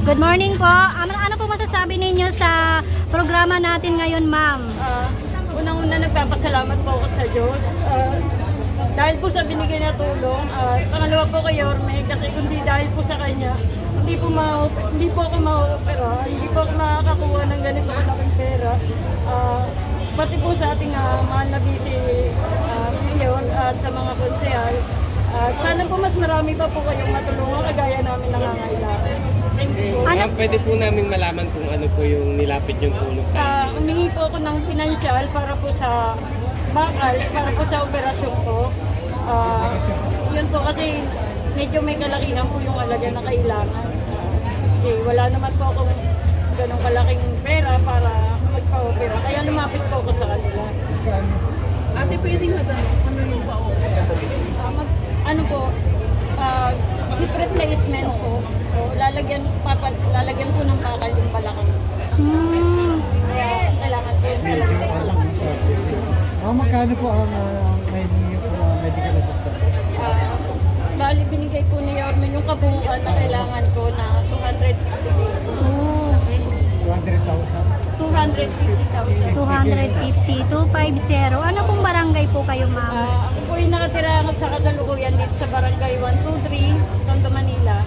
Good morning po. Ano po masasabi ninyo sa programa natin ngayon, ma'am? Unang-una nagpapasalamat po ako sa Diyos. Dahil po sa binigay na tulong. Pangalawa po kay Yorme kasi kundi dahil po sa kanya, hindi po ako ma-opera, hindi po ako makakakuha ng ganito kalaking pera. Pati po sa ating mahal na busy mayor at sa mga konsehal. Sana po mas marami pa po kayong matulungan kagaya namin nangangailangan. Thank you. Pwede po namin malaman kung ano po yung nilapit yung tulong sa Humingi po ako ng financial para po sa bakal, para po sa operasyon ko. Yun po kasi medyo may kalakihan po yung alaga na kailangan. Wala naman po akong ganong kalaking pera para magpa-opera. Kaya lumapit po ako sa kanila. Ate, pwedeng ano yung pa-opera? Ano po, hip replacement po. So, lalagyan po ng bakal yung balakang. Kaya kailangan po yung Magkano po ang may medical assistance? Bali, binigay po ni Yorme yung kabuuan na kailangan ko na 200,000? 250,000. 250, 250. Ano pong barangay po kayo, ma'am? Ako po yung nakatira sa kasalukuyan dito sa Barangay 123, Tondo, Manila.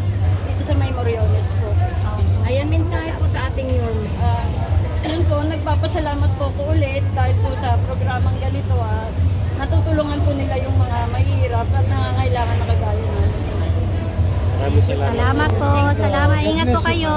Dito sa May Moriones po. Ayan, mensahe po sa ating Yorme. Yun po, nagpapasalamat po ko ulit dahil po sa programang ganito natutulungan po nila yung mga mahihirap at nangangailangan na kagaya namin. Maraming salamat. Salamat po. Salamat. Ingat po kayo.